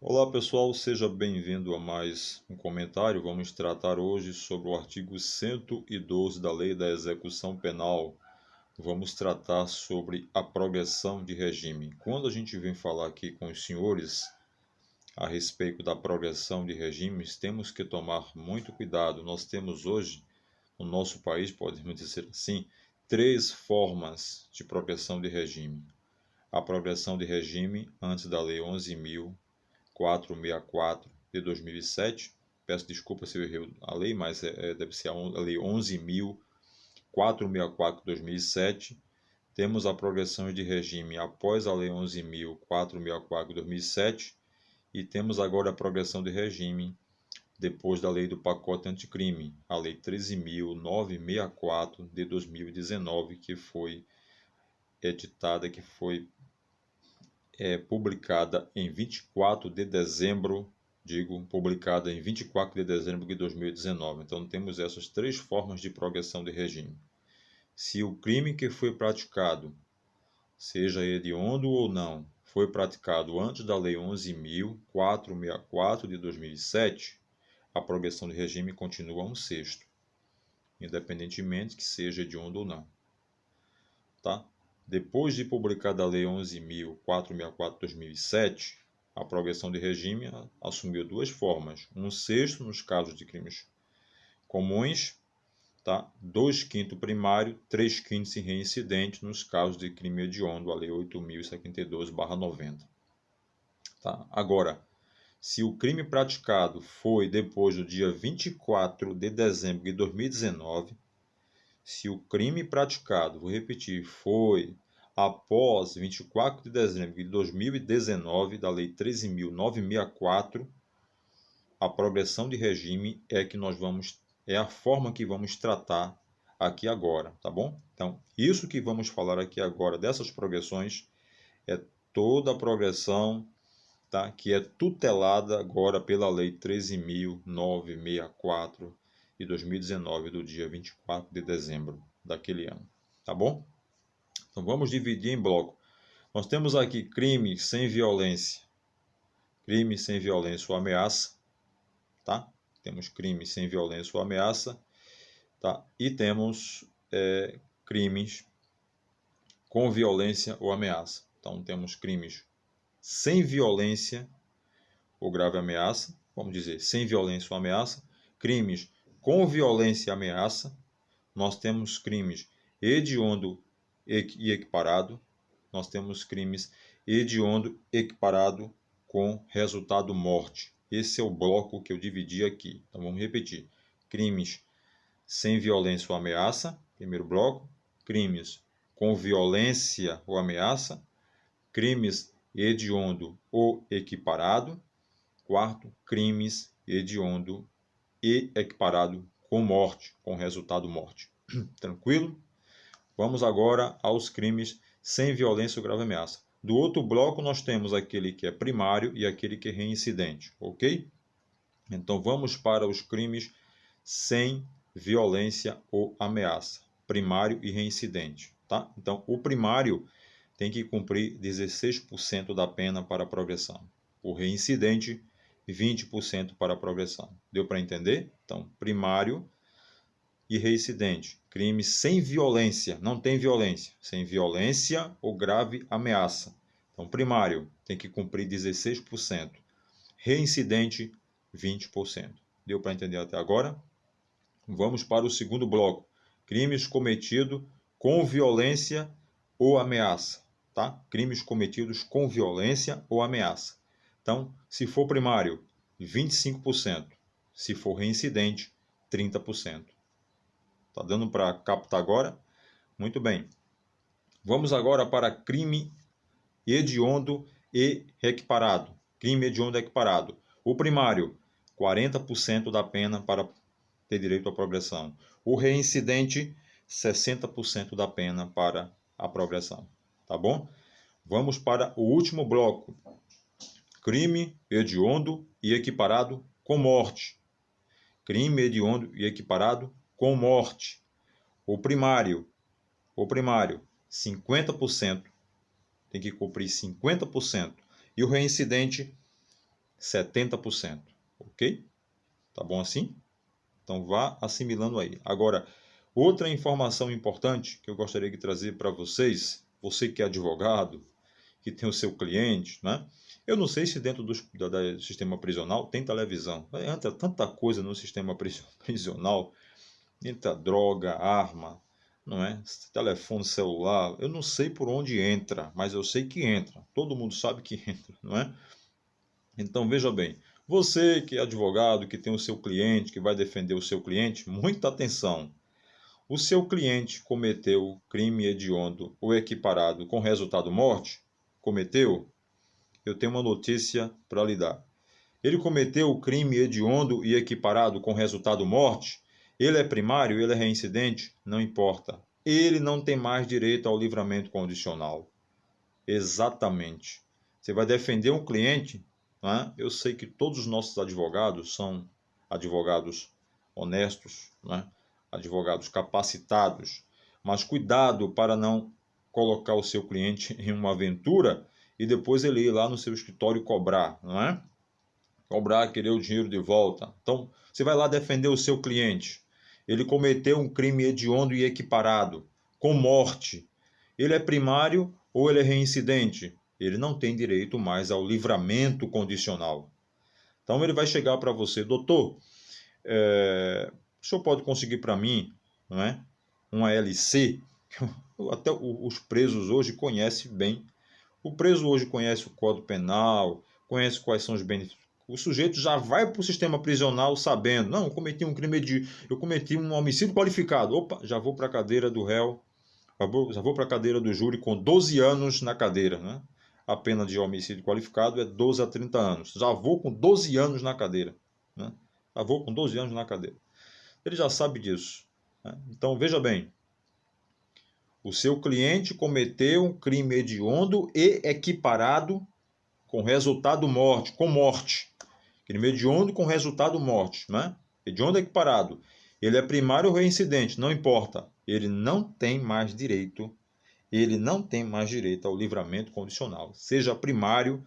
Olá pessoal, seja bem-vindo a mais um comentário. Vamos tratar hoje sobre o artigo 112 da Lei da Execução Penal. Vamos tratar sobre a progressão de regime. Quando a gente vem falar aqui com os senhores a respeito da progressão de regimes, temos que tomar muito cuidado. Nós temos hoje, no nosso país, podemos dizer assim, três formas de progressão de regime. A progressão de regime antes da Lei 11.464 de 2007. Peço desculpa se eu errei a lei, mas deve ser a Lei 11.464 de 2007. Temos a progressão de regime após a Lei 11.464 de 2007 e temos agora a progressão de regime depois da Lei do Pacote Anticrime, a Lei 13.964 de 2019, que foi editada, que foi publicada em 24 de dezembro, publicada em 24 de dezembro de 2019. Então, temos essas três formas de progressão de regime. Se o crime que foi praticado, seja hediondo ou não, foi praticado antes da Lei 11.464 de 2007, a progressão de regime continua um sexto, independentemente que seja hediondo ou não. Tá? Depois de publicada a Lei 11.464 de 2007, a progressão de regime assumiu duas formas. Um sexto nos casos de crimes comuns, tá? 2/5 primário, 3/5 reincidente nos casos de crime hediondo, a Lei 8.072/90. Tá? Agora, se o crime praticado foi depois do dia 24 de dezembro de 2019, se o crime praticado, vou repetir, foi após 24 de dezembro de 2019, da Lei 13.964, a progressão de regime é a forma que vamos tratar aqui agora, tá bom? Então, isso que vamos falar aqui agora dessas progressões é toda a progressão, tá, que é tutelada agora pela Lei 13.964 de 2019, do dia 24 de dezembro daquele ano, tá bom? Então vamos dividir em bloco. Nós temos aqui crime sem violência ou ameaça, tá? Temos crime sem violência ou ameaça, tá? E temos crimes com violência ou ameaça. Então temos crimes sem violência ou grave ameaça, vamos dizer, sem violência ou ameaça, crimes com violência e ameaça, nós temos crimes hediondo e equiparado, nós temos crimes hediondo equiparado com resultado morte. Esse é o bloco que eu dividi aqui. Então vamos repetir. Crimes sem violência ou ameaça, primeiro bloco. Crimes com violência ou ameaça. Crimes hediondo ou equiparado. Quarto, crimes hediondo e equiparado com morte, com resultado morte. Tranquilo? Vamos agora aos crimes sem violência ou grave ameaça. Do outro bloco, nós temos aquele que é primário e aquele que é reincidente, ok? Então, vamos para os crimes sem violência ou ameaça, primário e reincidente, tá? Então, o primário tem que cumprir 16% da pena para a progressão. O reincidente, 20% para a progressão. Deu para entender? Então, primário e reincidente. Crime sem violência, não tem violência. Sem violência ou grave ameaça. Então, primário tem que cumprir 16%. Reincidente, 20%. Deu para entender até agora? Vamos para o segundo bloco. Crimes cometidos com violência ou ameaça. Tá? Crimes cometidos com violência ou ameaça. Então, se for primário, 25%. Se for reincidente, 30%. Tá dando para captar agora? Muito bem. Vamos agora para crime hediondo e equiparado. Crime hediondo e equiparado. O primário, 40% da pena para ter direito à progressão. O reincidente, 60% da pena para a progressão. Tá bom? Vamos para o último bloco. Crime hediondo e equiparado com morte. Crime hediondo e equiparado com morte. O primário, 50%, tem que cumprir 50%. E o reincidente, 70%. Ok? Tá bom assim? Então vá assimilando aí. Agora, outra informação importante que eu gostaria de trazer para vocês, você que é advogado, que tem o seu cliente, né? Eu não sei se dentro do sistema prisional tem televisão. Entra tanta coisa no sistema prisional, entra droga, arma, não é? Telefone celular, eu não sei por onde entra, mas eu sei que entra. Todo mundo sabe que entra, não é? Então veja bem, você que é advogado, que tem o seu cliente, que vai defender o seu cliente, muita atenção. O seu cliente cometeu crime hediondo ou equiparado com resultado morte? Cometeu? Eu tenho uma notícia para lhe dar. Ele cometeu crime hediondo e equiparado com resultado morte? Ele é primário? Ele é reincidente? Não importa. Ele não tem mais direito ao livramento condicional. Exatamente. Você vai defender um cliente, né? Eu sei que todos os nossos advogados são advogados honestos, né? Advogados capacitados, mas cuidado para não colocar o seu cliente em uma aventura e depois ele ir lá no seu escritório cobrar, não é? Cobrar, querer o dinheiro de volta. Então, você vai lá defender o seu cliente. Ele cometeu um crime hediondo e equiparado, com morte. Ele é primário ou ele é reincidente? Ele não tem direito mais ao livramento condicional. Então, ele vai chegar para você, doutor, o senhor pode conseguir para mim, não é? Uma LC? Até os presos hoje conhecem bem. O preso hoje conhece o Código Penal, conhece quais são os benefícios. O sujeito já vai para o sistema prisional sabendo, não, eu cometi um homicídio qualificado. Opa, já vou para a cadeira do réu, já vou para a cadeira do júri com 12 anos na cadeira, né? A pena de homicídio qualificado é 12 a 30 anos. Já vou com 12 anos na cadeira, né? Já vou com 12 anos na cadeira. Ele já sabe disso, né? Então, veja bem, o seu cliente cometeu um crime hediondo e equiparado com resultado morte, com morte. Crime hediondo com resultado morte, né? Hediondo equiparado. Ele é primário ou reincidente, não importa. Ele não tem mais direito ao livramento condicional, seja primário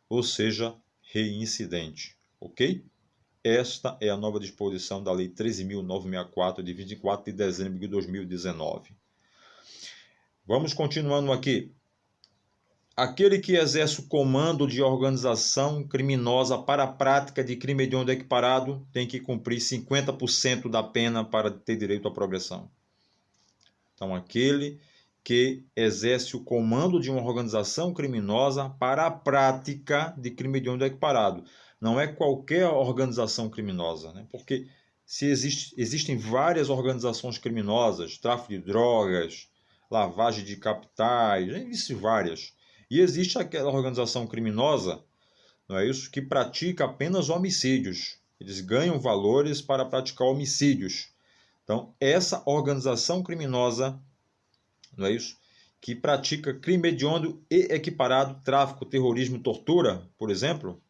ou seja reincidente, ok? Esta é a nova disposição da Lei 13.964, de 24 de dezembro de 2019. Vamos continuando aqui. Aquele que exerce o comando de organização criminosa para a prática de crime hediondo equiparado tem que cumprir 50% da pena para ter direito à progressão. Então, aquele que exerce o comando de uma organização criminosa para a prática de crime hediondo equiparado. Não é qualquer organização criminosa, né? Porque existem várias organizações criminosas, tráfico de drogas, lavagem de capitais, existem várias. E existe aquela organização criminosa, não é isso, que pratica apenas homicídios. Eles ganham valores para praticar homicídios. Então, essa organização criminosa, não é isso, que pratica crime hediondo e equiparado, tráfico, terrorismo e tortura, por exemplo,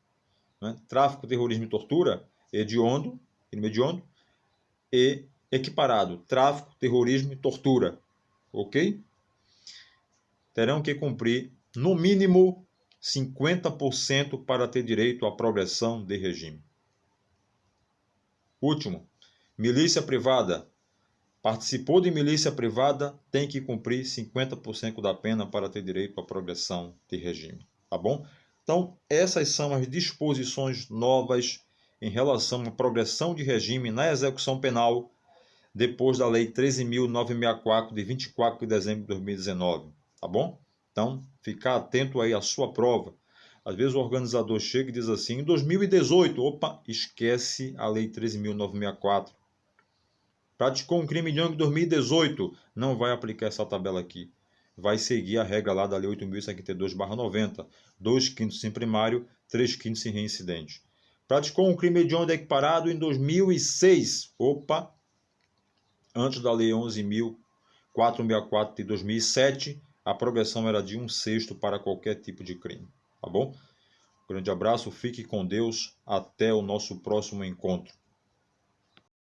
né? Tráfico, terrorismo e tortura, hediondo, crime hediondo, e equiparado, tráfico, terrorismo e tortura, ok? Terão que cumprir, no mínimo, 50% para ter direito à progressão de regime. Último, milícia privada. Participou de milícia privada, tem que cumprir 50% da pena para ter direito à progressão de regime. Tá bom? Então, essas são as disposições novas em relação à progressão de regime na execução penal depois da Lei 13.964, de 24 de dezembro de 2019. Tá bom? Então, ficar atento aí à sua prova. Às vezes o organizador chega e diz assim, em 2018, opa, esquece a Lei 13.964. Praticou um crime de em 2018, não vai aplicar essa tabela aqui. Vai seguir a regra lá da Lei 8.072/90, 2/5 em primário, 3/5 em reincidente. Praticou um crime hediondo equiparado em 2006, opa, antes da Lei 11.464 de 2007, a progressão era de 1/6 para qualquer tipo de crime. Tá bom? Grande abraço, fique com Deus, até o nosso próximo encontro.